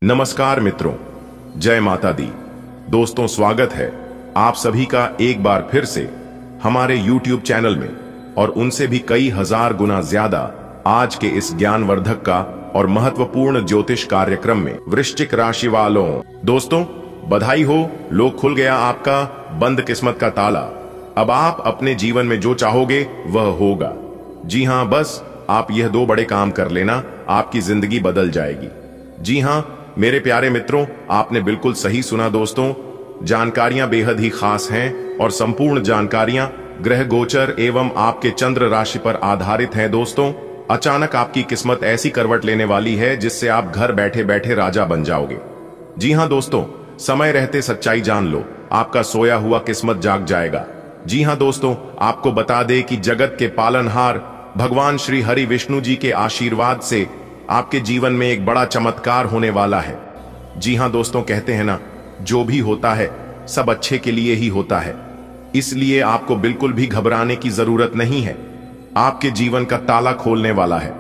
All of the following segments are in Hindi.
नमस्कार मित्रों, जय माता दी। दोस्तों, स्वागत है आप सभी का एक बार फिर से हमारे YouTube चैनल में और उनसे भी कई हजार गुना ज्यादा आज के इस ज्ञानवर्धक का और महत्वपूर्ण ज्योतिष कार्यक्रम में। वृश्चिक राशि वालों, दोस्तों बधाई हो, लोग खुल गया आपका बंद किस्मत का ताला। अब आप अपने जीवन में जो चाहोगे वह होगा। जी हां, बस आप यह दो बड़े काम कर लेना, आपकी जिंदगी बदल जाएगी। जी हां मेरे प्यारे मित्रों, आपने बिल्कुल सही सुना दोस्तों। जानकारियां बेहद ही खास हैं और संपूर्ण जानकारियां ग्रह गोचर एवं आपके चंद्र राशि पर आधारित हैं। दोस्तों, अचानक आपकी किस्मत ऐसी करवट लेने वाली है जिससे आप घर बैठे बैठे राजा बन जाओगे। जी हां दोस्तों, समय रहते सच्चाई जान लो, आपका सोया हुआ किस्मत जाग जाएगा। जी हां दोस्तों, आपको बता दे कि जगत के पालनहार भगवान श्री हरि विष्णु जी के आशीर्वाद से आपके जीवन में एक बड़ा चमत्कार होने वाला है। जी हां दोस्तों, कहते हैं ना, जो भी होता है सब अच्छे के लिए ही होता है, इसलिए आपको बिल्कुल भी घबराने की जरूरत नहीं है। आपके जीवन का ताला खोलने वाला है,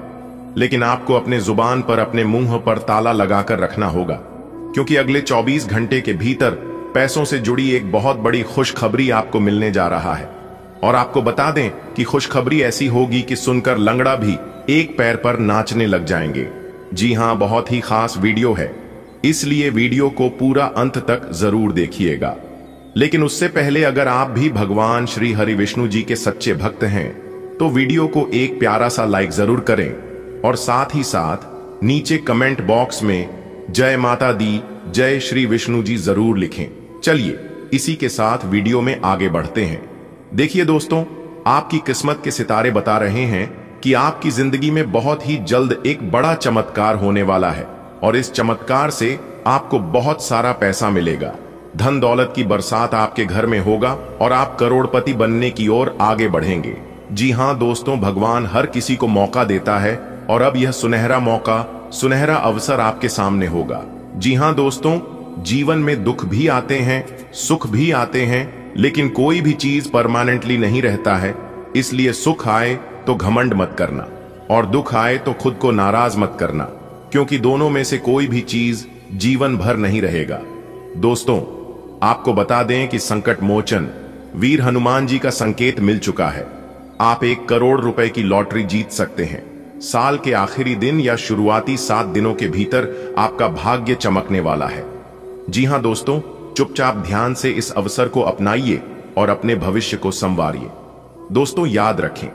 लेकिन आपको अपने जुबान पर, अपने मुंह पर ताला लगाकर रखना होगा, क्योंकि अगले 24 घंटे के भीतर पैसों से जुड़ी एक बहुत बड़ी खुशखबरी आपको मिलने जा रहा है। और आपको बता दें कि खुशखबरी ऐसी होगी कि सुनकर लंगड़ा भी एक पैर पर नाचने लग जाएंगे। जी हां, बहुत ही खास वीडियो है, इसलिए वीडियो को पूरा अंत तक जरूर देखिएगा। लेकिन उससे पहले अगर आप भी भगवान श्री हरि विष्णु जी के सच्चे भक्त हैं तो वीडियो को एक प्यारा सा लाइक जरूर करें और साथ ही साथ नीचे कमेंट बॉक्स में जय माता दी, जय श्री विष्णु जी जरूर लिखें। चलिए इसी के साथ वीडियो में आगे बढ़ते हैं। देखिए दोस्तों, आपकी किस्मत के सितारे बता रहे हैं कि आपकी जिंदगी में बहुत ही जल्द एक बड़ा चमत्कार होने वाला है और इस चमत्कार से आपको बहुत सारा पैसा मिलेगा। धन दौलत की बरसात आपके घर में होगा और आप करोड़पति बनने की ओर आगे बढ़ेंगे। जी हां दोस्तों, भगवान हर किसी को मौका देता है और अब यह सुनहरा मौका, सुनहरा अवसर आपके सामने होगा। जी हां दोस्तों, जीवन में दुख भी आते हैं, सुख भी आते हैं, लेकिन कोई भी चीज परमानेंटली नहीं रहता है। इसलिए सुख आए तो घमंड मत करना और दुख आए तो खुद को नाराज मत करना, क्योंकि दोनों में से कोई भी चीज जीवन भर नहीं रहेगा। दोस्तों, आपको बता दें कि संकट मोचन वीर हनुमान जी का संकेत मिल चुका है। आप 1 करोड़ रुपए की लॉटरी जीत सकते हैं। साल के आखिरी दिन या शुरुआती 7 दिनों के भीतर आपका भाग्य चमकने वाला है। जी हां दोस्तों, चुपचाप ध्यान से इस अवसर को अपनाइए और अपने भविष्य को संवारिए। दोस्तों याद रखें,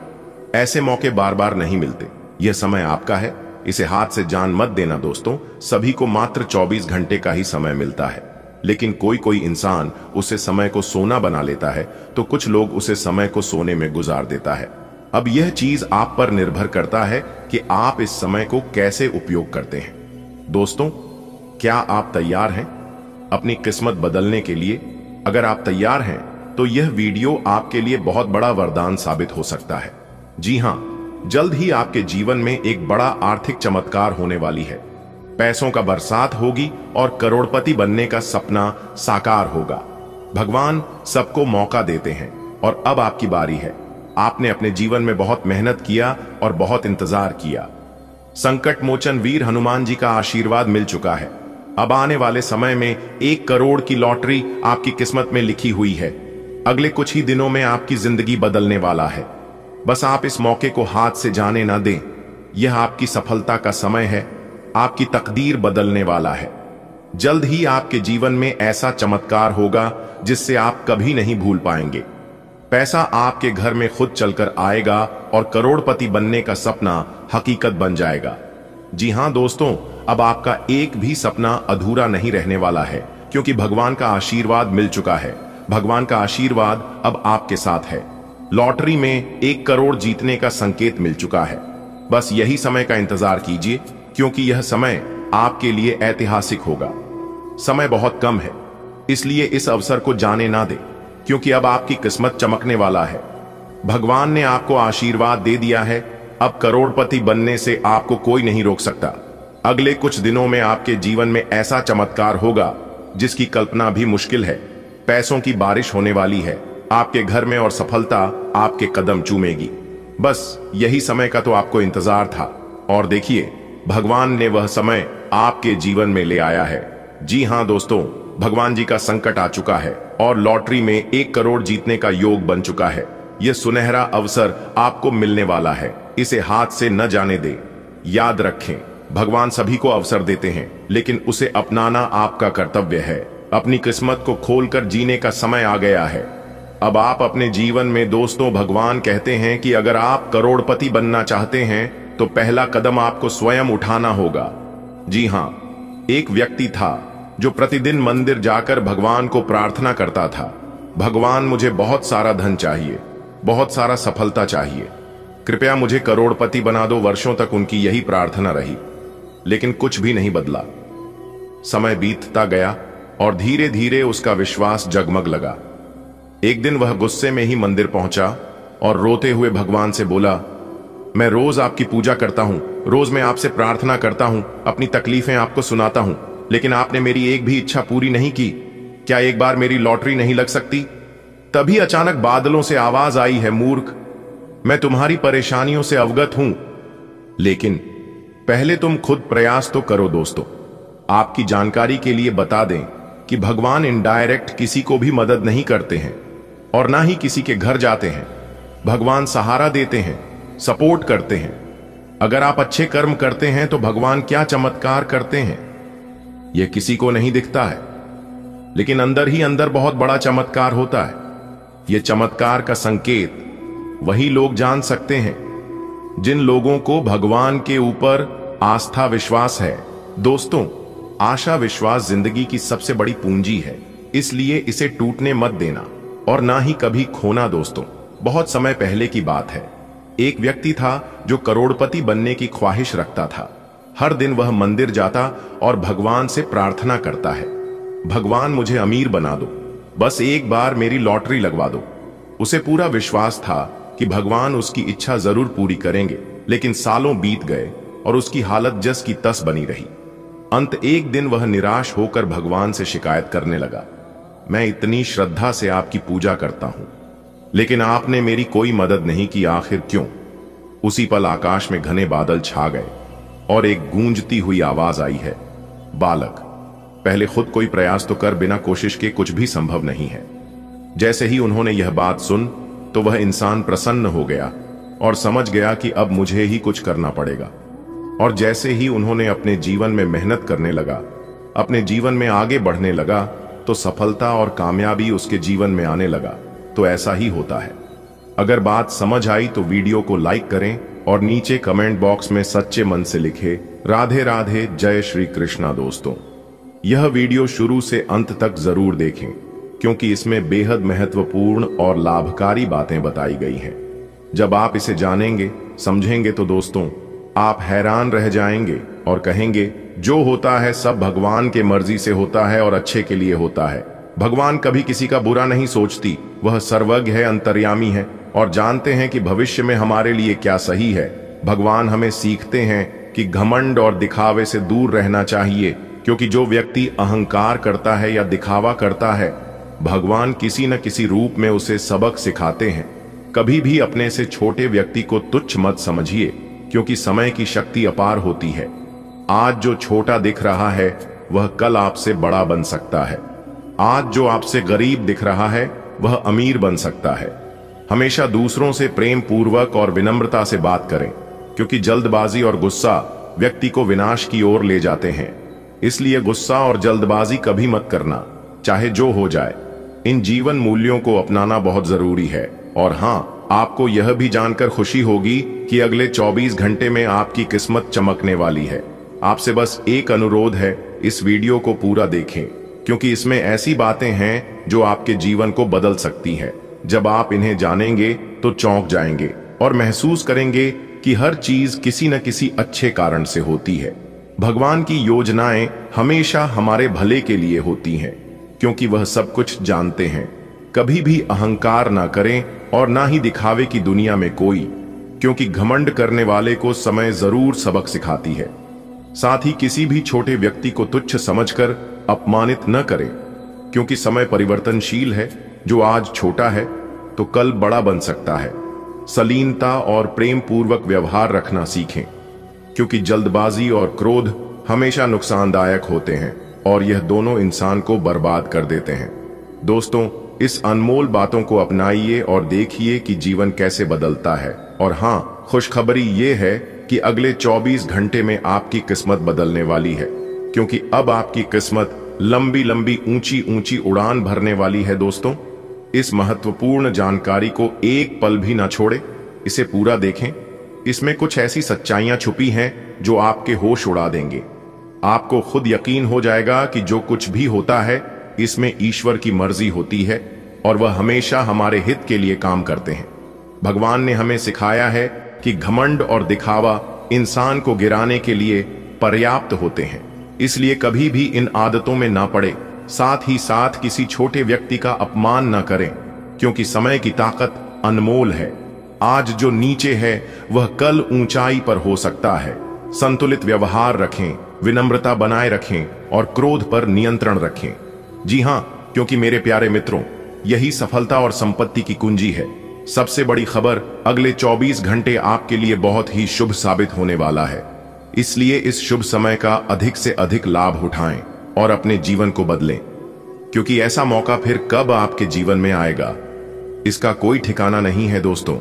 ऐसे मौके बार बार नहीं मिलते। यह समय आपका है, इसे हाथ से जान मत देना। दोस्तों, सभी को मात्र 24 घंटे का ही समय मिलता है, लेकिन कोई कोई इंसान उसे समय को सोना बना लेता है, तो कुछ लोग उसे समय को सोने में गुजार देता है। अब यह चीज आप पर निर्भर करता है कि आप इस समय को कैसे उपयोग करते हैं। दोस्तों, क्या आप तैयार हैं अपनी किस्मत बदलने के लिए? अगर आप तैयार हैं तो यह वीडियो आपके लिए बहुत बड़ा वरदान साबित हो सकता है। जी हां, जल्द ही आपके जीवन में एक बड़ा आर्थिक चमत्कार होने वाली है। पैसों का बरसात होगी और करोड़पति बनने का सपना साकार होगा। भगवान सबको मौका देते हैं और अब आपकी बारी है। आपने अपने जीवन में बहुत मेहनत किया और बहुत इंतजार किया। संकट मोचन वीर हनुमान जी का आशीर्वाद मिल चुका है। अब आने वाले समय में 1 करोड़ की लॉटरी आपकी किस्मत में लिखी हुई है। अगले कुछ ही दिनों में आपकी जिंदगी बदलने वाला है। बस आप इस मौके को हाथ से जाने ना दें। यह आपकी सफलता का समय है। आपकी तकदीर बदलने वाला है। जल्द ही आपके जीवन में ऐसा चमत्कार होगा जिससे आप कभी नहीं भूल पाएंगे। पैसा आपके घर में खुद चलकर आएगा और करोड़पति बनने का सपना हकीकत बन जाएगा। जी हां दोस्तों, अब आपका एक भी सपना अधूरा नहीं रहने वाला है, क्योंकि भगवान का आशीर्वाद मिल चुका है। भगवान का आशीर्वाद अब आपके साथ है। लॉटरी में 1 करोड़ जीतने का संकेत मिल चुका है। बस यही समय का इंतजार कीजिए, क्योंकि यह समय आपके लिए ऐतिहासिक होगा। समय बहुत कम है, इसलिए इस अवसर को जाने ना दें, क्योंकि अब आपकी किस्मत चमकने वाला है। भगवान ने आपको आशीर्वाद दे दिया है। अब करोड़पति बनने से आपको कोई नहीं रोक सकता। अगले कुछ दिनों में आपके जीवन में ऐसा चमत्कार होगा जिसकी कल्पना भी मुश्किल है। पैसों की बारिश होने वाली है आपके घर में और सफलता आपके कदम चूमेगी। बस यही समय का तो आपको इंतजार था और देखिए, भगवान ने वह समय आपके जीवन में ले आया है। जी हां दोस्तों, भगवान जी का संकट आ चुका है और लॉटरी में 1 करोड़ जीतने का योग बन चुका है। यह सुनहरा अवसर आपको मिलने वाला है, इसे हाथ से न जाने दें। याद रखें, भगवान सभी को अवसर देते हैं, लेकिन उसे अपनाना आपका कर्तव्य है। अपनी किस्मत को खोलकर जीने का समय आ गया है। अब आप अपने जीवन में दोस्तों, भगवान कहते हैं कि अगर आप करोड़पति बनना चाहते हैं तो पहला कदम आपको स्वयं उठाना होगा। जी हां, एक व्यक्ति था जो प्रतिदिन मंदिर जाकर भगवान को प्रार्थना करता था, भगवान मुझे बहुत सारा धन चाहिए, बहुत सारा सफलता चाहिए, कृपया मुझे करोड़पति बना दो। वर्षों तक उनकी यही प्रार्थना रही, लेकिन कुछ भी नहीं बदला। समय बीतता गया और धीरे धीरे उसका विश्वास जगमग लगा। एक दिन वह गुस्से में ही मंदिर पहुंचा और रोते हुए भगवान से बोला, मैं रोज आपकी पूजा करता हूं, रोज मैं आपसे प्रार्थना करता हूं, अपनी तकलीफें आपको सुनाता हूं, लेकिन आपने मेरी एक भी इच्छा पूरी नहीं की। क्या एक बार मेरी लॉटरी नहीं लग सकती? तभी अचानक बादलों से आवाज आई है, मूर्ख, मैं तुम्हारी परेशानियों से अवगत हूं, लेकिन पहले तुम खुद प्रयास तो करो। दोस्तों, आपकी जानकारी के लिए बता दें कि भगवान इनडायरेक्ट किसी को भी मदद नहीं करते हैं और ना ही किसी के घर जाते हैं। भगवान सहारा देते हैं, सपोर्ट करते हैं। अगर आप अच्छे कर्म करते हैं तो भगवान क्या चमत्कार करते हैं, यह किसी को नहीं दिखता है, लेकिन अंदर ही अंदर बहुत बड़ा चमत्कार होता है। यह चमत्कार का संकेत वही लोग जान सकते हैं जिन लोगों को भगवान के ऊपर आस्था विश्वास है। दोस्तों, आशा विश्वास जिंदगी की सबसे बड़ी पूंजी है, इसलिए इसे टूटने मत देना और ना ही कभी खोना। दोस्तों, बहुत समय पहले की बात है, एक व्यक्ति था जो करोड़पति बनने की ख्वाहिश रखता था। हर दिन वह मंदिर जाता और भगवान से प्रार्थना करता है, भगवान मुझे अमीर बना दो, बस एक बार मेरी लॉटरी लगवा दो। उसे पूरा विश्वास था कि भगवान उसकी इच्छा जरूर पूरी करेंगे, लेकिन सालों बीत गए और उसकी हालत जस की तस बनी रही। अंत एक दिन वह निराश होकर भगवान से शिकायत करने लगा, मैं इतनी श्रद्धा से आपकी पूजा करता हूं, लेकिन आपने मेरी कोई मदद नहीं की, आखिर क्यों? उसी पल आकाश में घने बादल छा गए और एक गूंजती हुई आवाज आई है, बालक, पहले खुद कोई प्रयास तो कर, बिना कोशिश के कुछ भी संभव नहीं है। जैसे ही उन्होंने यह बात सुन तो वह इंसान प्रसन्न हो गया और समझ गया कि अब मुझे ही कुछ करना पड़ेगा। और जैसे ही उन्होंने अपने जीवन में मेहनत करने लगा, अपने जीवन में आगे बढ़ने लगा, तो सफलता और कामयाबी उसके जीवन में आने लगा। तो ऐसा ही होता है। अगर बात समझ आई तो वीडियो को लाइक करें और नीचे कमेंट बॉक्स में सच्चे मन से लिखे, राधे राधे, जय श्री कृष्णा। दोस्तों, यह वीडियो शुरू से अंत तक जरूर देखें, क्योंकि इसमें बेहद महत्वपूर्ण और लाभकारी बातें बताई गई हैं। जब आप इसे जानेंगे, समझेंगे तो दोस्तों, आप हैरान रह जाएंगे और कहेंगे, जो होता है सब भगवान के मर्जी से होता है और अच्छे के लिए होता है। भगवान कभी किसी का बुरा नहीं सोचती, वह सर्वज्ञ है, अंतर्यामी है और जानते हैं कि भविष्य में हमारे लिए क्या सही है। भगवान हमें सीखते हैं कि घमंड और दिखावे से दूर रहना चाहिए, क्योंकि जो व्यक्ति अहंकार करता है या दिखावा करता है, भगवान किसी न किसी रूप में उसे सबक सिखाते हैं। कभी भी अपने से छोटे व्यक्ति को तुच्छ मत समझिए, क्योंकि समय की शक्ति अपार होती है। आज जो छोटा दिख रहा है वह कल आपसे बड़ा बन सकता है। आज जो आपसे गरीब दिख रहा है वह अमीर बन सकता है। हमेशा दूसरों से प्रेम पूर्वक और विनम्रता से बात करें, क्योंकि जल्दबाजी और गुस्सा व्यक्ति को विनाश की ओर ले जाते हैं। इसलिए गुस्सा और जल्दबाजी कभी मत करना, चाहे जो हो जाए। इन जीवन मूल्यों को अपनाना बहुत जरूरी है। और हाँ, आपको यह भी जानकर खुशी होगी कि अगले 24 घंटे में आपकी किस्मत चमकने वाली है। आपसे बस एक अनुरोध है, इस वीडियो को पूरा देखें, क्योंकि इसमें ऐसी बातें हैं जो आपके जीवन को बदल सकती हैं। जब आप इन्हें जानेंगे तो चौंक जाएंगे और महसूस करेंगे कि हर चीज किसी न किसी अच्छे कारण से होती है। भगवान की योजनाएं हमेशा हमारे भले के लिए होती हैं, क्योंकि वह सब कुछ जानते हैं। कभी भी अहंकार ना करें और ना ही दिखावे की दुनिया में कोई, क्योंकि घमंड करने वाले को समय जरूर सबक सिखाती है। साथ ही किसी भी छोटे व्यक्ति को तुच्छ समझकर अपमानित न करें, क्योंकि समय परिवर्तनशील है। जो आज छोटा है तो कल बड़ा बन सकता है। सलीनता और प्रेम पूर्वक व्यवहार रखना सीखें, क्योंकि जल्दबाजी और क्रोध हमेशा नुकसानदायक होते हैं और यह दोनों इंसान को बर्बाद कर देते हैं। दोस्तों, इस अनमोल बातों को अपनाइए और देखिए कि जीवन कैसे बदलता है। और हाँ, खुशखबरी ये है कि अगले 24 घंटे में आपकी किस्मत बदलने वाली है, क्योंकि अब आपकी किस्मत लंबी लंबी ऊंची ऊंची उड़ान भरने वाली है। दोस्तों, इस महत्वपूर्ण जानकारी को एक पल भी ना छोड़े, इसे पूरा देखें। इसमें कुछ ऐसी सच्चाइयां छुपी हैं जो आपके होश उड़ा देंगे। आपको खुद यकीन हो जाएगा कि जो कुछ भी होता है इसमें ईश्वर की मर्जी होती है और वह हमेशा हमारे हित के लिए काम करते हैं। भगवान ने हमें सिखाया है कि घमंड और दिखावा इंसान को गिराने के लिए पर्याप्त होते हैं, इसलिए कभी भी इन आदतों में ना पड़े। साथ ही साथ किसी छोटे व्यक्ति का अपमान ना करें, क्योंकि समय की ताकत अनमोल है। आज जो नीचे है वह कल ऊंचाई पर हो सकता है। संतुलित व्यवहार रखें, विनम्रता बनाए रखें और क्रोध पर नियंत्रण रखें। जी हां, क्योंकि मेरे प्यारे मित्रों, यही सफलता और संपत्ति की कुंजी है। सबसे बड़ी खबर, अगले 24 घंटे आपके लिए बहुत ही शुभ साबित होने वाला है। इसलिए इस शुभ समय का अधिक से अधिक लाभ उठाएं और अपने जीवन को बदलें, क्योंकि ऐसा मौका फिर कब आपके जीवन में आएगा इसका कोई ठिकाना नहीं है। दोस्तों,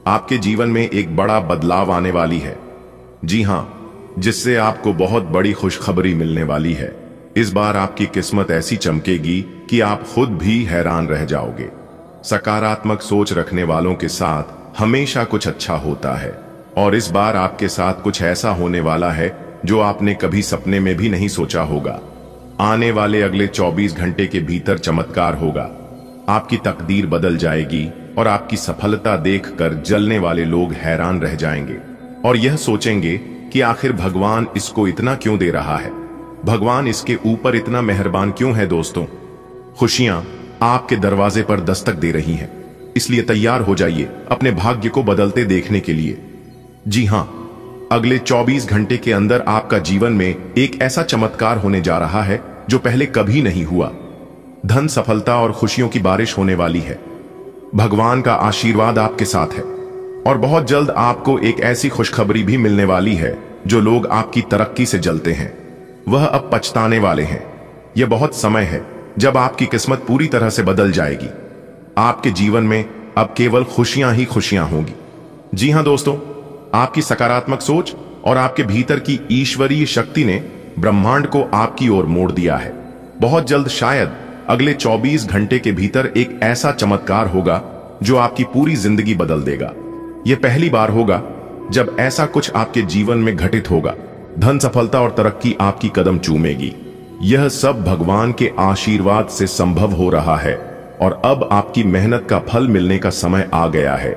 आपके जीवन में एक बड़ा बदलाव आने वाली है। जी हां, जिससे आपको बहुत बड़ी खुशखबरी मिलने वाली है। इस बार आपकी किस्मत ऐसी चमकेगी कि आप खुद भी हैरान रह जाओगे। सकारात्मक सोच रखने वालों के साथ हमेशा कुछ अच्छा होता है और इस बार आपके साथ कुछ ऐसा होने वाला है जो आपने कभी सपने में भी नहीं सोचा होगा। आने वाले अगले 24 घंटे के भीतर चमत्कार होगा। आपकी तकदीर बदल जाएगी और आपकी सफलता देखकर जलने वाले लोग हैरान रह जाएंगे और यह सोचेंगे कि आखिर भगवान इसको इतना क्यों दे रहा है, भगवान इसके ऊपर इतना मेहरबान क्यों है। दोस्तों, खुशियां आपके दरवाजे पर दस्तक दे रही हैं, इसलिए तैयार हो जाइए अपने भाग्य को बदलते देखने के लिए। जी हां, अगले 24 घंटे के अंदर आपका जीवन में एक ऐसा चमत्कार होने जा रहा है जो पहले कभी नहीं हुआ। धन, सफलता और खुशियों की बारिश होने वाली है। भगवान का आशीर्वाद आपके साथ है और बहुत जल्द आपको एक ऐसी खुशखबरी भी मिलने वाली है जो लोग आपकी तरक्की से जलते हैं वह अब पछताने वाले हैं। यह बहुत समय है जब आपकी किस्मत पूरी तरह से बदल जाएगी। आपके जीवन में अब केवल खुशियां ही खुशियां होंगी। जी हां दोस्तों, आपकी सकारात्मक सोच और आपके भीतर की ईश्वरीय शक्ति ने ब्रह्मांड को आपकी ओर मोड़ दिया है। बहुत जल्द, शायद अगले 24 घंटे के भीतर एक ऐसा चमत्कार होगा जो आपकी पूरी जिंदगी बदल देगा। यह पहली बार होगा जब ऐसा कुछ आपके जीवन में घटित होगा। धन, सफलता और तरक्की आपकी कदम चूमेगी। यह सब भगवान के आशीर्वाद से संभव हो रहा है और अब आपकी मेहनत का फल मिलने का समय आ गया है।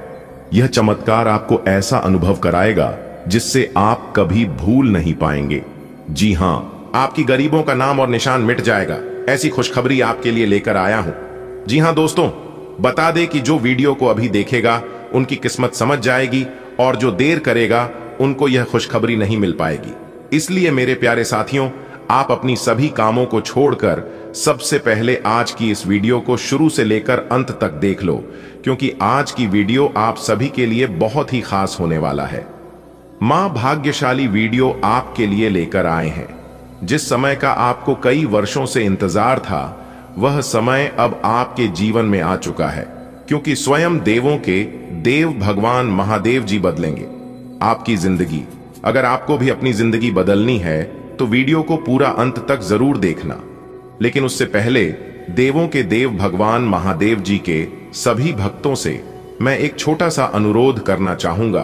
यह चमत्कार आपको ऐसा अनुभव कराएगा जिससे आप कभी भूल नहीं पाएंगे। जी हां, आपकी गरीबों का नाम और निशान मिट जाएगा। ऐसी खुशखबरी आपके लिए लेकर आया हूं। जी हां दोस्तों, बता दें कि जो वीडियो को अभी देखेगा उनकी किस्मत समझ जाएगी और जो देर करेगा उनको यह खुशखबरी नहीं मिल पाएगी। इसलिए मेरे प्यारे साथियों, आप अपनी सभी कामों को छोड़कर सबसे पहले आज की इस वीडियो को शुरू से लेकर अंत तक देख लो, क्योंकि आज की वीडियो आप सभी के लिए बहुत ही खास होने वाला है। मां भाग्यशाली वीडियो आपके लिए लेकर आए हैं। जिस समय का आपको कई वर्षों से इंतजार था, वह समय अब आपके जीवन में आ चुका है, क्योंकि स्वयं देवों के देव भगवान महादेव जी बदलेंगे आपकी जिंदगी। अगर आपको भी अपनी जिंदगी बदलनी है तो वीडियो को पूरा अंत तक जरूर देखना। लेकिन उससे पहले देवों के देव भगवान महादेव जी के सभी भक्तों से मैं एक छोटा सा अनुरोध करना चाहूंगा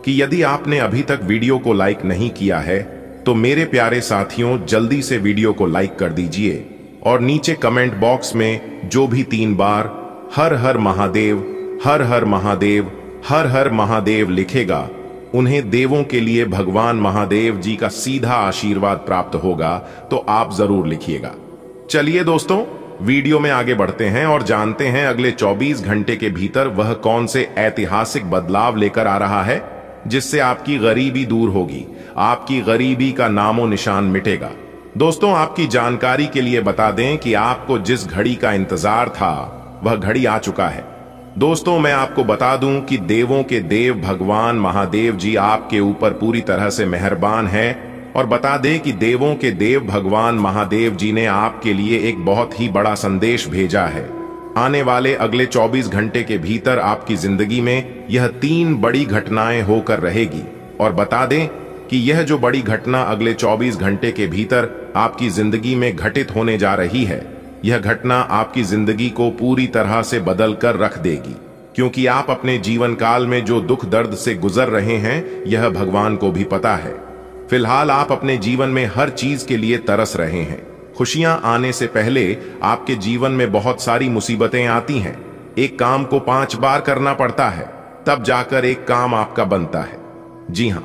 कि यदि आपने अभी तक वीडियो को लाइक नहीं किया है तो मेरे प्यारे साथियों, जल्दी से वीडियो को लाइक कर दीजिए और नीचे कमेंट बॉक्स में जो भी 3 बार हर हर महादेव, हर हर महादेव, हर हर महादेव लिखेगा, उन्हें देवों के लिए भगवान महादेव जी का सीधा आशीर्वाद प्राप्त होगा। तो आप जरूर लिखिएगा। चलिए दोस्तों, वीडियो में आगे बढ़ते हैं और जानते हैं अगले 24 घंटे के भीतर वह कौन से ऐतिहासिक बदलाव लेकर आ रहा है जिससे आपकी गरीबी दूर होगी, आपकी गरीबी का नामो निशान मिटेगा। दोस्तों, आपकी जानकारी के लिए बता दें कि आपको जिस घड़ी का इंतजार था वह घड़ी आ चुका है। दोस्तों, मैं आपको बता दूं कि देवों के देव भगवान महादेव जी आपके ऊपर पूरी तरह से मेहरबान हैं और बता दें कि देवों के देव भगवान महादेव जी ने आपके लिए एक बहुत ही बड़ा संदेश भेजा है। आने वाले अगले 24 घंटे के भीतर आपकी जिंदगी में यह 3 बड़ी घटनाएं होकर रहेगी। और बता दें कि यह जो बड़ी घटना अगले 24 घंटे के भीतर आपकी जिंदगी में घटित होने जा रही है, यह घटना आपकी जिंदगी को पूरी तरह से बदल कर रख देगी। क्योंकि आप अपने जीवन काल में जो दुख दर्द से गुजर रहे हैं, यह भगवान को भी पता है। फिलहाल आप अपने जीवन में हर चीज के लिए तरस रहे हैं। खुशियां आने से पहले आपके जीवन में बहुत सारी मुसीबतें आती हैं। एक काम को 5 बार करना पड़ता है, तब जाकर एक काम आपका बनता है। जी हां,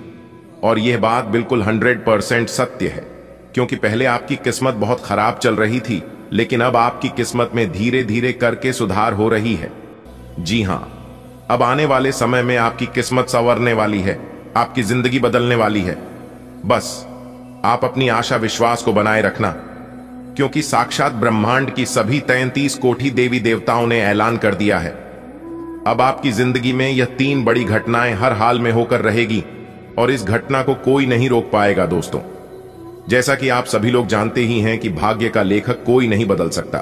और यह बात बिल्कुल 100% सत्य है। क्योंकि पहले आपकी किस्मत बहुत खराब चल रही थी, लेकिन अब आपकी किस्मत में धीरे धीरे करके सुधार हो रही है। जी हां, अब आने वाले समय में आपकी किस्मत संवरने वाली है, आपकी जिंदगी बदलने वाली है। बस आप अपनी आशा विश्वास को बनाए रखना, क्योंकि साक्षात ब्रह्मांड की सभी 33 कोटि देवी देवताओं ने ऐलान कर दिया है। अब आपकी जिंदगी में यह 3 बड़ी घटनाएं हर हाल में होकर रहेगी और इस घटना को कोई नहीं रोक पाएगा। दोस्तों, जैसा कि आप सभी लोग जानते ही हैं कि भाग्य का लेखक कोई नहीं बदल सकता।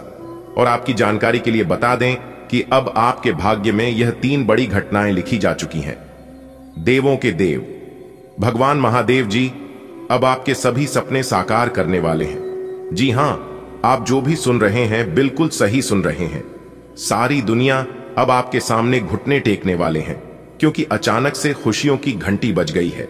और आपकी जानकारी के लिए बता दें कि अब आपके भाग्य में यह 3 बड़ी घटनाएं लिखी जा चुकी हैं। देवों के देव भगवान महादेव जी अब आपके सभी सपने साकार करने वाले हैं। जी हां, आप जो भी सुन रहे हैं बिल्कुल सही सुन रहे हैं। सारी दुनिया अब आपके सामने घुटने टेकने वाले हैं, क्योंकि अचानक से खुशियों की घंटी बज गई है।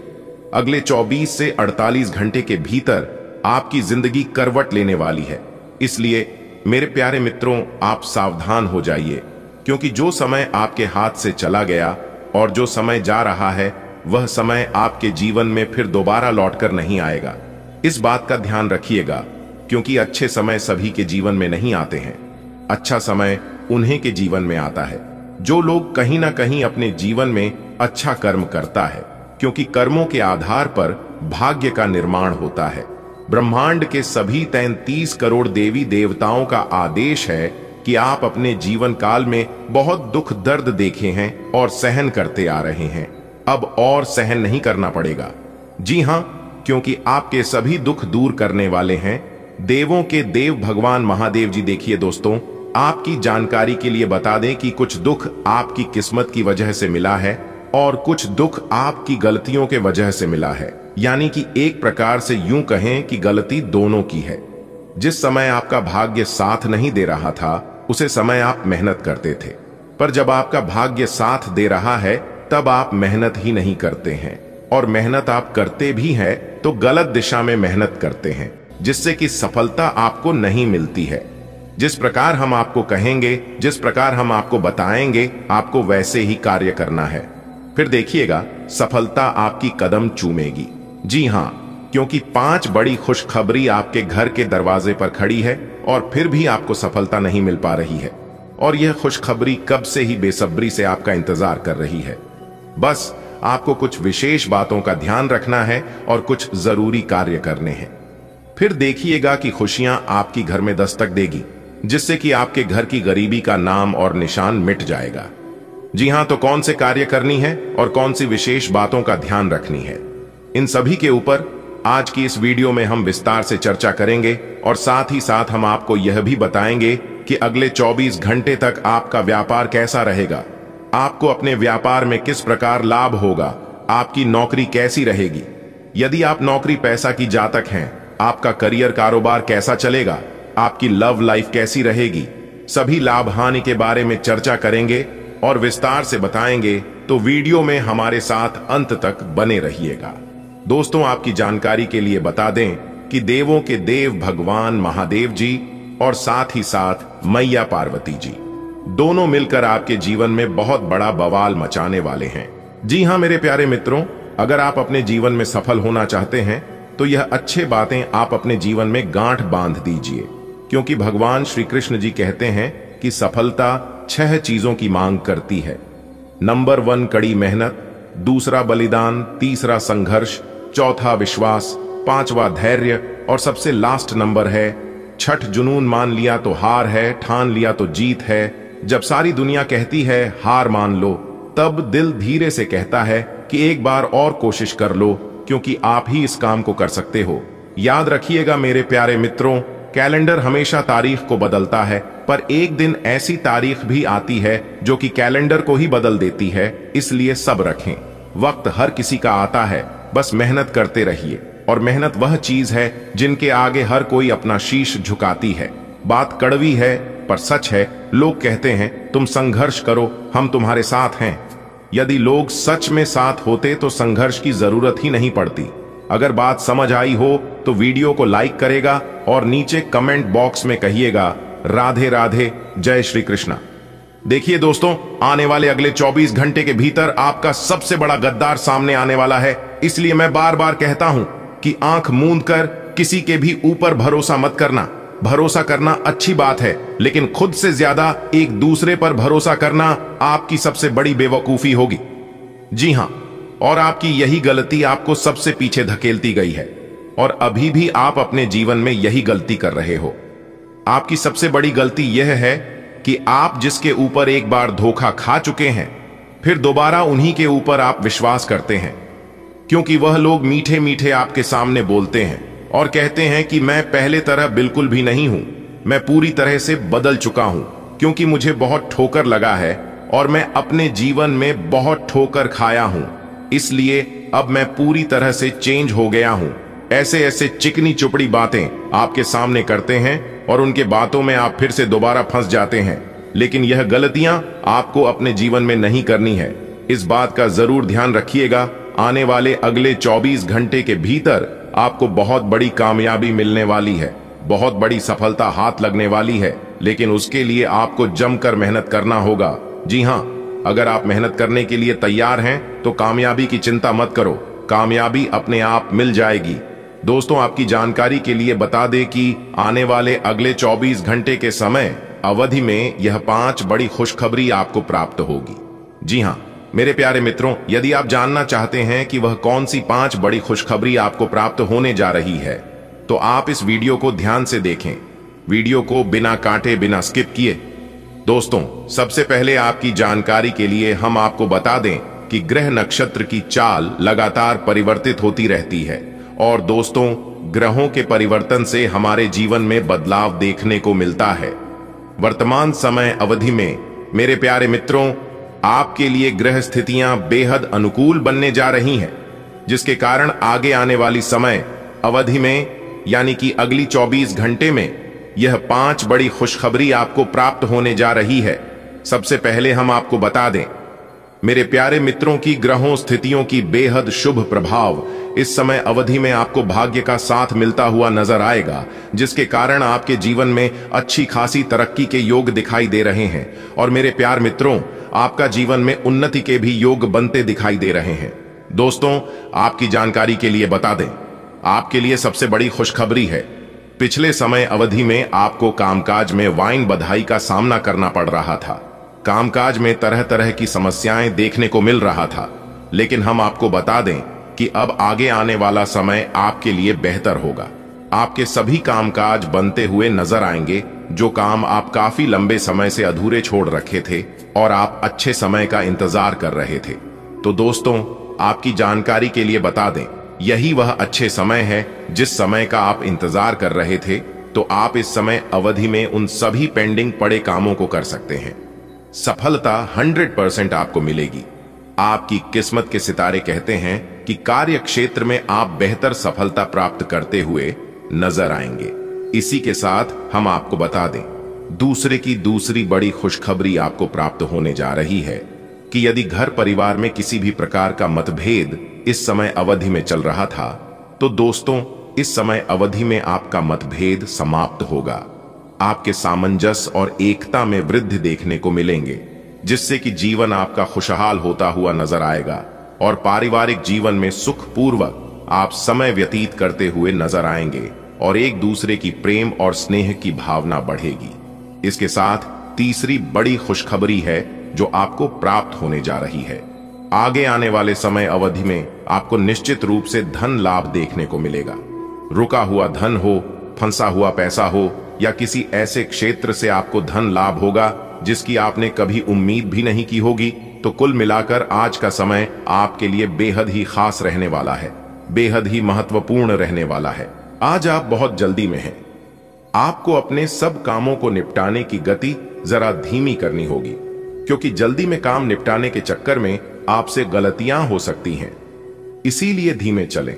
अगले 24 से 48 घंटे के भीतर आपकी जिंदगी करवट लेने वाली है। इसलिए मेरे प्यारे मित्रों, आप सावधान हो जाइए, क्योंकि जो समय आपके हाथ से चला गया और जो समय जा रहा है, वह समय आपके जीवन में फिर दोबारा लौटकर नहीं आएगा। इस बात का ध्यान रखिएगा, क्योंकि अच्छे समय सभी के जीवन में नहीं आते हैं। अच्छा समय उन्हीं के जीवन में आता है जो लोग कहीं ना कहीं अपने जीवन में अच्छा कर्म करता है, क्योंकि कर्मों के आधार पर भाग्य का निर्माण होता है। ब्रह्मांड के सभी 33 करोड़ देवी देवताओं का आदेश है कि आप अपने जीवन काल में बहुत दुख दर्द देखे हैं और सहन करते आ रहे हैं। अब और सहन नहीं करना पड़ेगा। जी हां, क्योंकि आपके सभी दुख दूर करने वाले हैं देवों के देव भगवान महादेव जी। देखिए दोस्तों, आपकी जानकारी के लिए बता दें कि कुछ दुख आपकी किस्मत की वजह से मिला है और कुछ दुख आपकी गलतियों के वजह से मिला है। यानी कि एक प्रकार से यूं कहें कि गलती दोनों की है। जिस समय आपका भाग्य साथ नहीं दे रहा था, उसे समय आप मेहनत करते थे, पर जब आपका भाग्य साथ दे रहा है, तब आप मेहनत ही नहीं करते हैं। और मेहनत आप करते भी हैं तो गलत दिशा में मेहनत करते हैं, जिससे कि सफलता आपको नहीं मिलती है। जिस प्रकार हम आपको कहेंगे, जिस प्रकार हम आपको बताएंगे, आपको वैसे ही कार्य करना है। फिर देखिएगा, सफलता आपकी कदम चूमेगी। जी हां, क्योंकि 5 बड़ी खुशखबरी आपके घर के दरवाजे पर खड़ी है और फिर भी आपको सफलता नहीं मिल पा रही है। और यह खुशखबरी कब से ही बेसब्री से आपका इंतजार कर रही है। बस आपको कुछ विशेष बातों का ध्यान रखना है और कुछ जरूरी कार्य करने हैं। फिर देखिएगा कि खुशियां आपकी घर में दस्तक देगी, जिससे कि आपके घर की गरीबी का नाम और निशान मिट जाएगा। जी हां, तो कौन से कार्य करनी है और कौन सी विशेष बातों का ध्यान रखनी है, इन सभी के ऊपर आज की इस वीडियो में हम विस्तार से चर्चा करेंगे। और साथ ही साथ हम आपको यह भी बताएंगे कि अगले 24 घंटे तक आपका व्यापार कैसा रहेगा, आपको अपने व्यापार में किस प्रकार लाभ होगा, आपकी नौकरी कैसी रहेगी, यदि आप नौकरी पैसा की जातक हैं, आपका करियर कारोबार कैसा चलेगा, आपकी लव लाइफ कैसी रहेगी। सभी लाभ हानि के बारे में चर्चा करेंगे और विस्तार से बताएंगे। तो वीडियो में हमारे साथ अंत तक बने रहिएगा। दोस्तों, आपकी जानकारी के लिए बता दें कि देवों के देव भगवान महादेव जी और साथ ही साथ मैया पार्वती जी दोनों मिलकर आपके जीवन में बहुत बड़ा बवाल मचाने वाले हैं। जी हां मेरे प्यारे मित्रों, अगर आप अपने जीवन में सफल होना चाहते हैं तो यह अच्छे बातें आप अपने जीवन में गांठ बांध दीजिए, क्योंकि भगवान श्री कृष्ण जी कहते हैं कि सफलता 6 चीजों की मांग करती है। नंबर 1 कड़ी मेहनत, दूसरा बलिदान, तीसरा संघर्ष, चौथा विश्वास, 5वां धैर्य और सबसे लास्ट नंबर है छठ। जुनून मान लिया तो हार है, ठान लिया तो जीत है। जब सारी दुनिया कहती है हार मान लो, तब दिल धीरे से कहता है कि एक बार और कोशिश कर लो, क्योंकि आप ही इस काम को कर सकते हो। याद रखिएगा मेरे प्यारे मित्रों, कैलेंडर हमेशा तारीख को बदलता है, पर एक दिन ऐसी तारीख भी आती है जो कि कैलेंडर को ही बदल देती है। इसलिए सब रखें, वक्त हर किसी का आता है, बस मेहनत करते रहिए। और मेहनत वह चीज है जिनके आगे हर कोई अपना शीश झुकाती है। बात कड़वी है पर सच है। लोग कहते हैं तुम संघर्ष करो, हम तुम्हारे साथ हैं। यदि लोग सच में साथ होते तो संघर्ष की जरूरत ही नहीं पड़ती। अगर बात समझ आई हो तो वीडियो को लाइक करेगा और नीचे कमेंट बॉक्स में कहिएगा राधे राधे, जय श्री कृष्णा। देखिए दोस्तों, आने वाले अगले 24 घंटे के भीतर आपका सबसे बड़ा गद्दार सामने आने वाला है। इसलिए मैं बार बार कहता हूं कि आंख मूंद कर किसी के भी ऊपर भरोसा मत करना। भरोसा करना अच्छी बात है, लेकिन खुद से ज्यादा एक दूसरे पर भरोसा करना आपकी सबसे बड़ी बेवकूफी होगी। जी हां, और आपकी यही गलती आपको सबसे पीछे धकेलती गई है और अभी भी आप अपने जीवन में यही गलती कर रहे हो। आपकी सबसे बड़ी गलती यह है कि आप जिसके ऊपर एक बार धोखा खा चुके हैं, फिर दोबारा उन्हीं के ऊपर आप विश्वास करते हैं, क्योंकि वह लोग मीठे मीठे आपके सामने बोलते हैं और कहते हैं कि मैं पहले तरह बिल्कुल भी नहीं हूं, मैं पूरी तरह से बदल चुका हूं, क्योंकि मुझे बहुत ठोकर लगा है और मैं अपने जीवन में बहुत ठोकर खाया हूं, इसलिए अब मैं पूरी तरह से चेंज हो गया हूं। ऐसे ऐसे चिकनी चुपड़ी बातें आपके सामने करते हैं और उनके बातों में आप फिर से दोबारा फंस जाते हैं। लेकिन यह गलतियां आपको अपने जीवन में नहीं करनी है। इस बात का जरूर ध्यान रखिएगा। आने वाले अगले 24 घंटे के भीतर आपको बहुत बड़ी कामयाबी मिलने वाली है, बहुत बड़ी सफलता हाथ लगने वाली है, लेकिन उसके लिए आपको जमकर मेहनत करना होगा। जी हां, अगर आप मेहनत करने के लिए तैयार हैं तो कामयाबी की चिंता मत करो, कामयाबी अपने आप मिल जाएगी। दोस्तों, आपकी जानकारी के लिए बता दें कि आने वाले अगले 24 घंटे के समय अवधि में यह 5 बड़ी खुशखबरी आपको प्राप्त होगी। जी हां मेरे प्यारे मित्रों, यदि आप जानना चाहते हैं कि वह कौन सी 5 बड़ी खुशखबरी आपको प्राप्त होने जा रही है, तो आप इस वीडियो को ध्यान से देखें, वीडियो को बिना काटे बिना स्किप किए। दोस्तों, सबसे पहले आपकी जानकारी के लिए हम आपको बता दें कि ग्रह नक्षत्र की चाल लगातार परिवर्तित होती रहती है और दोस्तों, ग्रहों के परिवर्तन से हमारे जीवन में बदलाव देखने को मिलता है। वर्तमान समय अवधि में मेरे प्यारे मित्रों, आपके लिए ग्रह स्थितियां बेहद अनुकूल बनने जा रही हैं, जिसके कारण आगे आने वाली समय अवधि में यानी कि अगली 24 घंटे में यह 5 बड़ी खुशखबरी आपको प्राप्त होने जा रही है। सबसे पहले हम आपको बता दें, मेरे प्यारे मित्रों की ग्रहों स्थितियों की बेहद शुभ प्रभाव इस समय अवधि में आपको भाग्य का साथ मिलता हुआ नजर आएगा, जिसके कारण आपके जीवन में अच्छी खासी तरक्की के योग दिखाई दे रहे हैं। और मेरे प्यार मित्रों, आपका जीवन में उन्नति के भी योग बनते दिखाई दे रहे हैं। दोस्तों, आपकी जानकारी के लिए बता दें, आपके लिए सबसे बड़ी खुशखबरी है, पिछले समय अवधि में आपको कामकाज में वाइन बधाई का सामना करना पड़ रहा था। कामकाज में तरह तरह की समस्याएं देखने को मिल रहा था, लेकिन हम आपको बता दें कि अब आगे आने वाला समय आपके लिए बेहतर होगा। आपके सभी कामकाज बनते हुए नजर आएंगे, जो काम आप काफी लंबे समय से अधूरे छोड़ रखे थे और आप अच्छे समय का इंतजार कर रहे थे। तो दोस्तों, आपकी जानकारी के लिए बता दें, यही वह अच्छे समय है जिस समय का आप इंतजार कर रहे थे। तो आप इस समय अवधि में उन सभी पेंडिंग पड़े कामों को कर सकते हैं। सफलता 100% आपको मिलेगी। आपकी किस्मत के सितारे कहते हैं कि कार्य क्षेत्र में आप बेहतर सफलता प्राप्त करते हुए नजर आएंगे। इसी के साथ हम आपको बता दें, दूसरे की दूसरी बड़ी खुशखबरी आपको प्राप्त होने जा रही है कि यदि घर परिवार में किसी भी प्रकार का मतभेद इस समय अवधि में चल रहा था, तो दोस्तों, इस समय अवधि में आपका मतभेद समाप्त होगा। आपके सामंजस्य और एकता में वृद्धि देखने को मिलेंगे, जिससे कि जीवन आपका खुशहाल होता हुआ नजर आएगा और पारिवारिक जीवन में सुखपूर्वक आप समय व्यतीत करते हुए नजर आएंगे और एक दूसरे की प्रेम और स्नेह की भावना बढ़ेगी। इसके साथ तीसरी बड़ी खुशखबरी है जो आपको प्राप्त होने जा रही है। आगे आने वाले समय अवधि में आपको निश्चित रूप से धन लाभ देखने को मिलेगा। रुका हुआ धन हो, फंसा हुआ पैसा हो या किसी ऐसे क्षेत्र से आपको धन लाभ होगा जिसकी आपने कभी उम्मीद भी नहीं की होगी। तो कुल मिलाकर आज का समय आपके लिए बेहद ही खास रहने वाला है। बेहद ही महत्वपूर्ण रहने वाला है। आज आप बहुत जल्दी में हैं। आपको अपने सब कामों को निपटाने की गति जरा धीमी करनी होगी, क्योंकि जल्दी में काम निपटाने के चक्कर में आपसे गलतियां हो सकती हैं। इसीलिए धीमे चलें।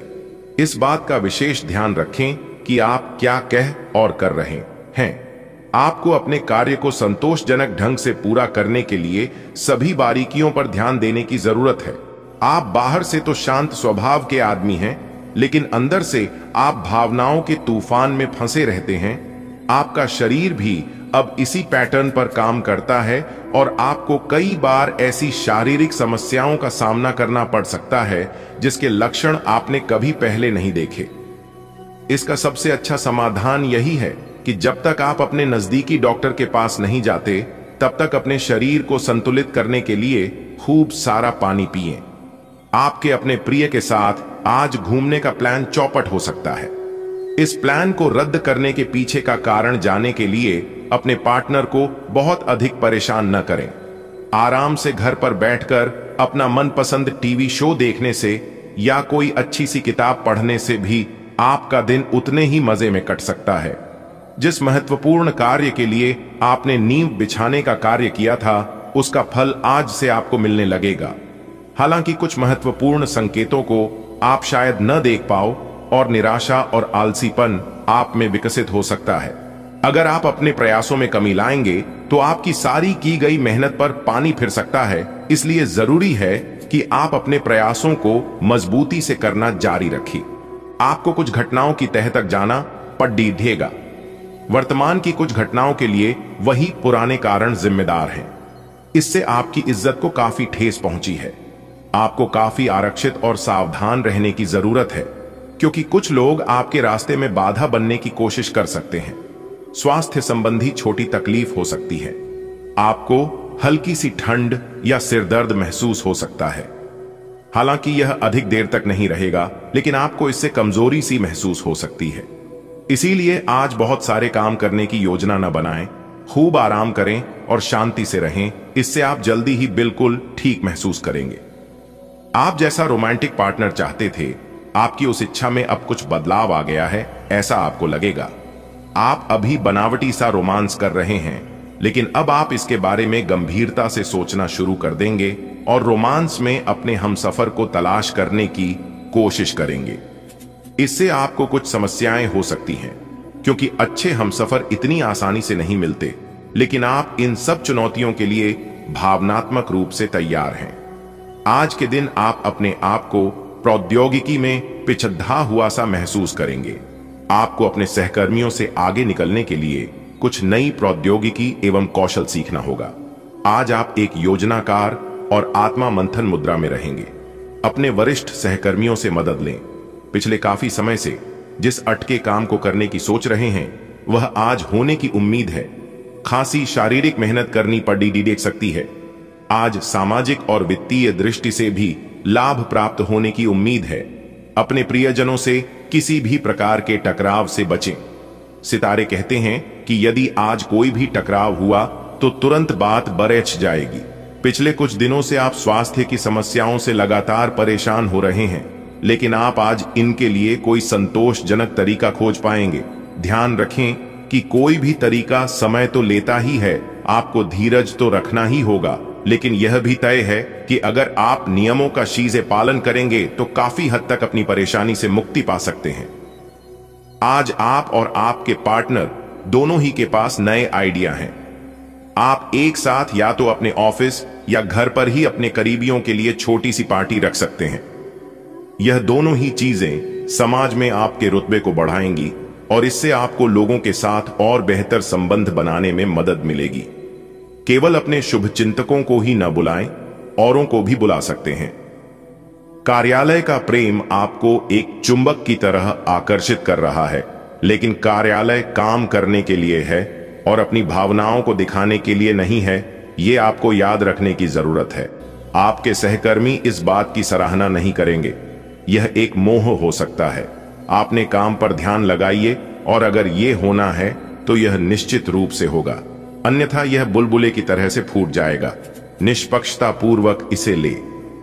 इस बात का विशेष ध्यान रखें कि आप क्या कह और कर रहे हैं। आपको अपने कार्य को संतोषजनक ढंग से पूरा करने के लिए सभी बारीकियों पर ध्यान देने की जरूरत है। आप बाहर से तो शांत स्वभाव के आदमी हैं, लेकिन अंदर से आप भावनाओं के तूफान में फंसे रहते हैं। आपका शरीर भी अब इसी पैटर्न पर काम करता है और आपको कई बार ऐसी शारीरिक समस्याओं का सामना करना पड़ सकता है जिसके लक्षण आपने कभी पहले नहीं देखे। इसका सबसे अच्छा समाधान यही है कि जब तक आप अपने नजदीकी डॉक्टर के पास नहीं जाते, तब तक अपने शरीर को संतुलित करने के लिए खूब सारा पानी पिएं। आपके अपने प्रिय के साथ आज घूमने का प्लान चौपट हो सकता है। इस प्लान को रद्द करने के पीछे का कारण जानने के लिए अपने पार्टनर को बहुत अधिक परेशान न करें। आराम से घर पर बैठकर अपना मनपसंद टीवी शो देखने से या कोई अच्छी सी किताब पढ़ने से भी आपका दिन उतने ही मजे में कट सकता है। जिस महत्वपूर्ण कार्य के लिए आपने नींव बिछाने का कार्य किया था, उसका फल आज से आपको मिलने लगेगा। हालांकि कुछ महत्वपूर्ण संकेतों को आप शायद न देख पाओ और निराशा और आलसीपन आप में विकसित हो सकता है। अगर आप अपने प्रयासों में कमी लाएंगे तो आपकी सारी की गई मेहनत पर पानी फिर सकता है। इसलिए जरूरी है कि आप अपने प्रयासों को मजबूती से करना जारी रखें। आपको कुछ घटनाओं की तह तक जाना पड़ेगा। वर्तमान की कुछ घटनाओं के लिए वही पुराने कारण जिम्मेदार हैं। इससे आपकी इज्जत को काफी ठेस पहुंची है। आपको काफी आरक्षित और सावधान रहने की जरूरत है, क्योंकि कुछ लोग आपके रास्ते में बाधा बनने की कोशिश कर सकते हैं। स्वास्थ्य संबंधी छोटी तकलीफ हो सकती है। आपको हल्की सी ठंड या सिरदर्द महसूस हो सकता है। हालांकि यह अधिक देर तक नहीं रहेगा, लेकिन आपको इससे कमजोरी सी महसूस हो सकती है। इसीलिए आज बहुत सारे काम करने की योजना न बनाएं। खूब आराम करें और शांति से रहें। इससे आप जल्दी ही बिल्कुल ठीक महसूस करेंगे। आप जैसा रोमांटिक पार्टनर चाहते थे, आपकी उस इच्छा में अब कुछ बदलाव आ गया है, ऐसा आपको लगेगा। आप अभी बनावटी सा रोमांस कर रहे हैं, लेकिन अब आप इसके बारे में गंभीरता से सोचना शुरू कर देंगे और रोमांस में अपने हमसफर को तलाश करने की कोशिश करेंगे। इससे आपको कुछ समस्याएं हो सकती हैं, क्योंकि अच्छे हमसफर इतनी आसानी से नहीं मिलते, लेकिन आप इन सब चुनौतियों के लिए भावनात्मक रूप से तैयार हैं। आज के दिन आप अपने आप को प्रौद्योगिकी में पिछड़ा हुआ सा महसूस करेंगे। आपको अपने सहकर्मियों से आगे निकलने के लिए कुछ नई प्रौद्योगिकी एवं कौशल सीखना होगा। आज आप एक योजनाकार और आत्मा मंथन मुद्रा में रहेंगे। अपने वरिष्ठ सहकर्मियों से मदद लें। पिछले काफी समय से जिस अटके काम को करने की सोच रहे हैं, वह आज होने की उम्मीद है। खासी शारीरिक मेहनत करनी पड़ सकती है। आज सामाजिक और वित्तीय दृष्टि से भी लाभ प्राप्त होने की उम्मीद है। अपने प्रियजनों से किसी भी प्रकार के टकराव से बचें। सितारे कहते हैं कि यदि आज कोई भी टकराव हुआ तो तुरंत बात बरछ जाएगी। पिछले कुछ दिनों से आप स्वास्थ्य की समस्याओं से लगातार परेशान हो रहे हैं, लेकिन आप आज इनके लिए कोई संतोषजनक तरीका खोज पाएंगे। ध्यान रखें कि कोई भी तरीका समय तो लेता ही है। आपको धीरज तो रखना ही होगा, लेकिन यह भी तय है कि अगर आप नियमों का शीज़े पालन करेंगे तो काफी हद तक अपनी परेशानी से मुक्ति पा सकते हैं। आज आप और आपके पार्टनर दोनों ही के पास नए आइडिया हैं। आप एक साथ या तो अपने ऑफिस या घर पर ही अपने करीबियों के लिए छोटी सी पार्टी रख सकते हैं। यह दोनों ही चीजें समाज में आपके रुतबे को बढ़ाएंगी और इससे आपको लोगों के साथ और बेहतर संबंध बनाने में मदद मिलेगी। केवल अपने शुभचिंतकों को ही न बुलाएं, औरों को भी बुला सकते हैं। कार्यालय का प्रेम आपको एक चुंबक की तरह आकर्षित कर रहा है, लेकिन कार्यालय काम करने के लिए है और अपनी भावनाओं को दिखाने के लिए नहीं है। ये आपको याद रखने की जरूरत है। आपके सहकर्मी इस बात की सराहना नहीं करेंगे। यह एक मोह हो सकता है। आपने काम पर ध्यान लगाइए और अगर ये होना है तो यह निश्चित रूप से होगा, अन्यथा यह बुलबुले की तरह से फूट जाएगा। निष्पक्षता पूर्वक इसे ले।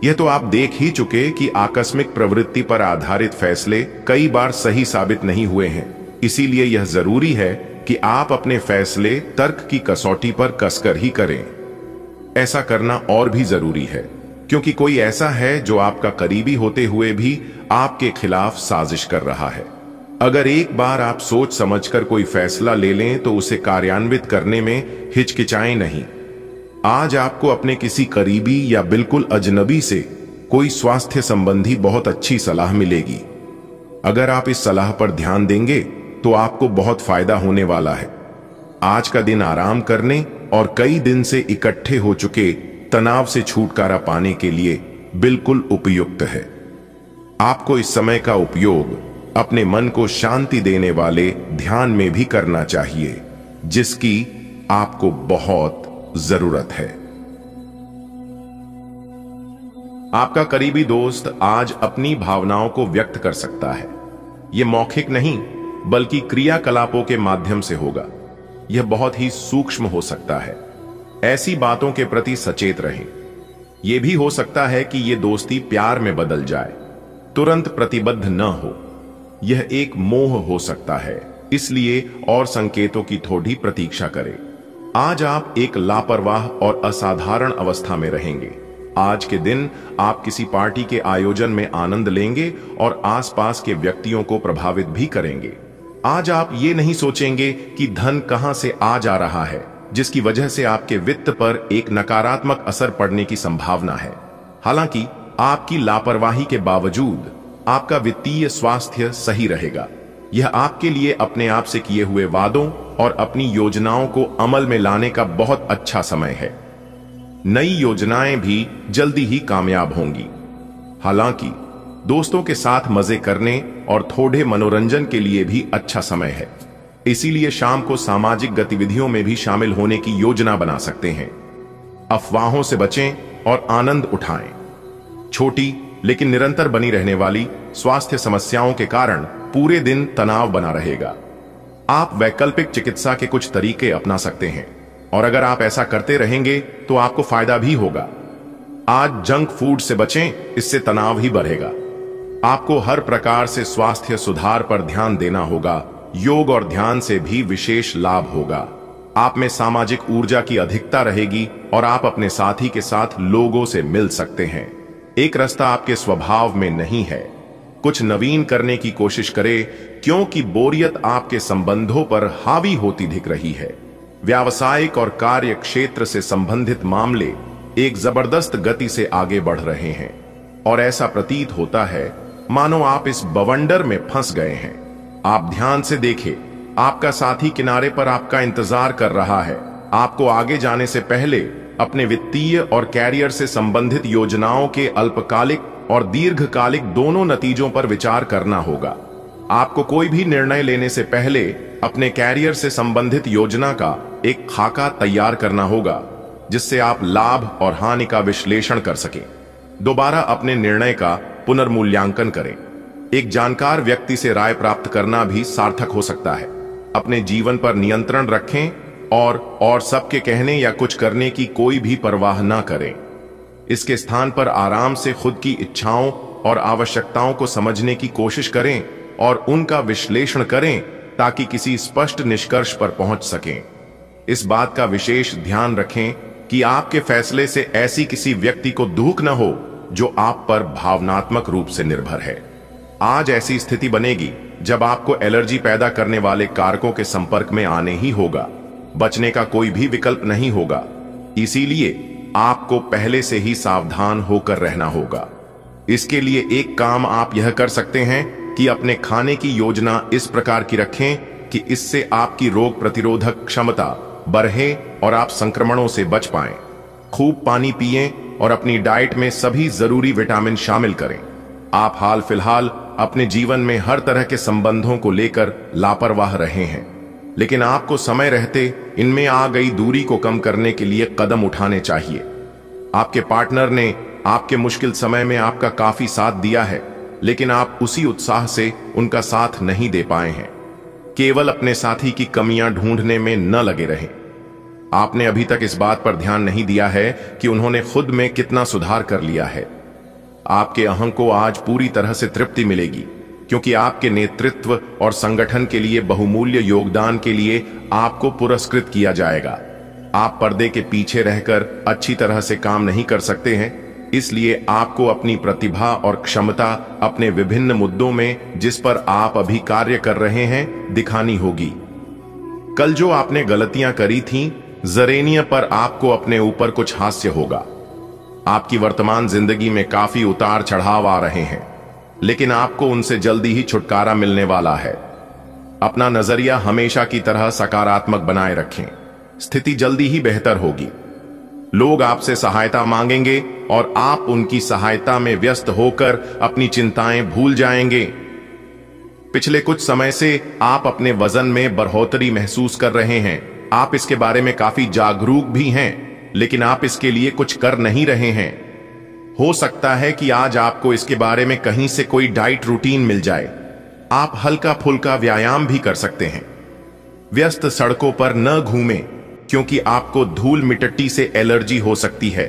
यह तो आप देख ही चुके कि आकस्मिक प्रवृत्ति पर आधारित फैसले कई बार सही साबित नहीं हुए हैं। इसीलिए यह जरूरी है कि आप अपने फैसले तर्क की कसौटी पर कसकर ही करें। ऐसा करना और भी जरूरी है क्योंकि कोई ऐसा है जो आपका करीबी होते हुए भी आपके खिलाफ साजिश कर रहा है। अगर एक बार आप सोच समझकर कोई फैसला ले लें तो उसे कार्यान्वित करने में हिचकिचाएं नहीं। आज आपको अपने किसी करीबी या बिल्कुल अजनबी से कोई स्वास्थ्य संबंधी बहुत अच्छी सलाह मिलेगी। अगर आप इस सलाह पर ध्यान देंगे तो आपको बहुत फायदा होने वाला है। आज का दिन आराम करने और कई दिन से इकट्ठे हो चुके तनाव से छुटकारा पाने के लिए बिल्कुल उपयुक्त है। आपको इस समय का उपयोग अपने मन को शांति देने वाले ध्यान में भी करना चाहिए, जिसकी आपको बहुत जरूरत है। आपका करीबी दोस्त आज अपनी भावनाओं को व्यक्त कर सकता है। यह मौखिक नहीं बल्कि क्रियाकलापों के माध्यम से होगा। यह बहुत ही सूक्ष्म हो सकता है। ऐसी बातों के प्रति सचेत रहें। यह भी हो सकता है कि यह दोस्ती प्यार में बदल जाए। तुरंत प्रतिबद्ध न हो। यह एक मोह हो सकता है, इसलिए और संकेतों की थोड़ी प्रतीक्षा करें। आज आप एक लापरवाह और असाधारण अवस्था में रहेंगे। आज के दिन आप किसी पार्टी के आयोजन में आनंद लेंगे और आसपास के व्यक्तियों को प्रभावित भी करेंगे। आज आप ये नहीं सोचेंगे कि धन कहां से आ जा रहा है, जिसकी वजह से आपके वित्त पर एक नकारात्मक असर पड़ने की संभावना है। हालांकि आपकी लापरवाही के बावजूद आपका वित्तीय स्वास्थ्य सही रहेगा। यह आपके लिए अपने आप से किए हुए वादों और अपनी योजनाओं को अमल में लाने का बहुत अच्छा समय है। नई योजनाएं भी जल्दी ही कामयाब होंगी। हालांकि दोस्तों के साथ मजे करने और थोड़े मनोरंजन के लिए भी अच्छा समय है। इसीलिए शाम को सामाजिक गतिविधियों में भी शामिल होने की योजना बना सकते हैं। अफवाहों से बचें और आनंद उठाएं। छोटी लेकिन निरंतर बनी रहने वाली स्वास्थ्य समस्याओं के कारण पूरे दिन तनाव बना रहेगा। आप वैकल्पिक चिकित्सा के कुछ तरीके अपना सकते हैं और अगर आप ऐसा करते रहेंगे तो आपको फायदा भी होगा। आज जंक फूड से बचें, इससे तनाव ही बढ़ेगा। आपको हर प्रकार से स्वास्थ्य सुधार पर ध्यान देना होगा। योग और ध्यान से भी विशेष लाभ होगा। आप में सामाजिक ऊर्जा की अधिकता रहेगी और आप अपने साथी के साथ लोगों से मिल सकते हैं। एक रास्ता आपके स्वभाव में नहीं है। कुछ नवीन करने की कोशिश करें क्योंकि बोरियत आपके संबंधों पर हावी होती दिख रही है। व्यावसायिक और कार्य क्षेत्र से संबंधित मामले एक जबरदस्त गति से आगे बढ़ रहे हैं और ऐसा प्रतीत होता है मानो आप इस बवंडर में फंस गए हैं। आप ध्यान से देखें, आपका साथी किनारे पर आपका इंतजार कर रहा है। आपको आगे जाने से पहले अपने वित्तीय और कैरियर से संबंधित योजनाओं के अल्पकालिक और दीर्घकालिक दोनों नतीजों पर विचार करना होगा। आपको कोई भी निर्णय लेने से पहले अपने कैरियर से संबंधित योजना का एक खाका तैयार करना होगा, जिससे आप लाभ और हानि का विश्लेषण कर सकें। दोबारा अपने निर्णय का पुनर्मूल्यांकन करें। एक जानकार व्यक्ति से राय प्राप्त करना भी सार्थक हो सकता है। अपने जीवन पर नियंत्रण रखें और सबके कहने या कुछ करने की कोई भी परवाह ना करें। इसके स्थान पर आराम से खुद की इच्छाओं और आवश्यकताओं को समझने की कोशिश करें और उनका विश्लेषण करें ताकि किसी स्पष्ट निष्कर्ष पर पहुंच सकें। इस बात का विशेष ध्यान रखें कि आपके फैसले से ऐसी किसी व्यक्ति को दुख न हो जो आप पर भावनात्मक रूप से निर्भर है। आज ऐसी स्थिति बनेगी जब आपको एलर्जी पैदा करने वाले कारकों के संपर्क में आने ही होगा। बचने का कोई भी विकल्प नहीं होगा। इसीलिए आपको पहले से ही सावधान होकर रहना होगा। इसके लिए एक काम आप यह कर सकते हैं कि अपने खाने की योजना इस प्रकार की रखें कि इससे आपकी रोग प्रतिरोधक क्षमता बढ़े और आप संक्रमणों से बच पाएं। खूब पानी पिएं और अपनी डाइट में सभी जरूरी विटामिन शामिल करें। आप हाल फिलहाल अपने जीवन में हर तरह के संबंधों को लेकर लापरवाह रहे हैं, लेकिन आपको समय रहते इनमें आ गई दूरी को कम करने के लिए कदम उठाने चाहिए। आपके पार्टनर ने आपके मुश्किल समय में आपका काफी साथ दिया है, लेकिन आप उसी उत्साह से उनका साथ नहीं दे पाए हैं। केवल अपने साथी की कमियां ढूंढने में न लगे रहें। आपने अभी तक इस बात पर ध्यान नहीं दिया है कि उन्होंने खुद में कितना सुधार कर लिया है। आपके अहं को आज पूरी तरह से तृप्ति मिलेगी, क्योंकि आपके नेतृत्व और संगठन के लिए बहुमूल्य योगदान के लिए आपको पुरस्कृत किया जाएगा। आप पर्दे के पीछे रहकर अच्छी तरह से काम नहीं कर सकते हैं, इसलिए आपको अपनी प्रतिभा और क्षमता अपने विभिन्न मुद्दों में जिस पर आप अभी कार्य कर रहे हैं दिखानी होगी। कल जो आपने गलतियां करी थीं, जरेनिया पर आपको अपने ऊपर कुछ हास्य होगा। आपकी वर्तमान जिंदगी में काफी उतार चढ़ाव आ रहे हैं, लेकिन आपको उनसे जल्दी ही छुटकारा मिलने वाला है। अपना नजरिया हमेशा की तरह सकारात्मक बनाए रखें, स्थिति जल्दी ही बेहतर होगी। लोग आपसे सहायता मांगेंगे और आप उनकी सहायता में व्यस्त होकर अपनी चिंताएं भूल जाएंगे। पिछले कुछ समय से आप अपने वजन में बढ़ोतरी महसूस कर रहे हैं। आप इसके बारे में काफी जागरूक भी हैं, लेकिन आप इसके लिए कुछ कर नहीं रहे हैं। हो सकता है कि आज आपको इसके बारे में कहीं से कोई डाइट रूटीन मिल जाए। आप हल्का फुल्का व्यायाम भी कर सकते हैं। व्यस्त सड़कों पर न घूमें, क्योंकि आपको धूल मिट्टी से एलर्जी हो सकती है।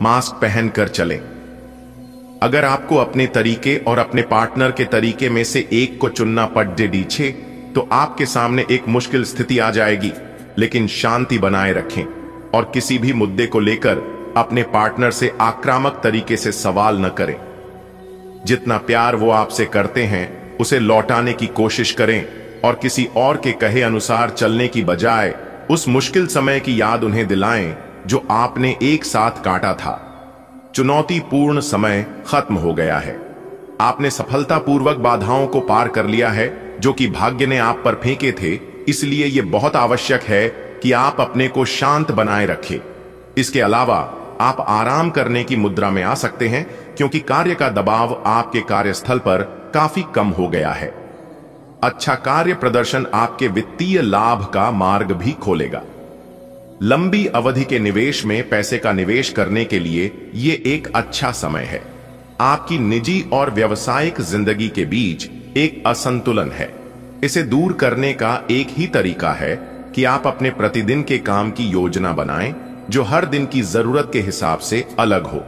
मास्क पहनकर चलें। अगर आपको अपने तरीके और अपने पार्टनर के तरीके में से एक को चुनना पड़ दीछे, तो आपके सामने एक मुश्किल स्थिति आ जाएगी। लेकिन शांति बनाए रखें और किसी भी मुद्दे को लेकर अपने पार्टनर से आक्रामक तरीके से सवाल न करें। जितना प्यार वो आपसे करते हैं, उसे लौटाने की कोशिश करें और किसी और के कहे अनुसार चलने की बजाय उस मुश्किल समय की याद उन्हें दिलाएं जो आपने एक साथ काटा था। चुनौतीपूर्ण समय खत्म हो गया है। आपने सफलतापूर्वक बाधाओं को पार कर लिया है जो कि भाग्य ने आप पर फेंके थे। इसलिए यह बहुत आवश्यक है कि आप अपने को शांत बनाए रखें। इसके अलावा आप आराम करने की मुद्रा में आ सकते हैं, क्योंकि कार्य का दबाव आपके कार्यस्थल पर काफी कम हो गया है। अच्छा कार्य प्रदर्शन आपके वित्तीय लाभ का मार्ग भी खोलेगा। लंबी अवधि के निवेश में पैसे का निवेश करने के लिए यह एक अच्छा समय है। आपकी निजी और व्यावसायिक जिंदगी के बीच एक असंतुलन है। इसे दूर करने का एक ही तरीका है कि आप अपने प्रतिदिन के काम की योजना बनाएं, जो हर दिन की जरूरत के हिसाब से अलग हो।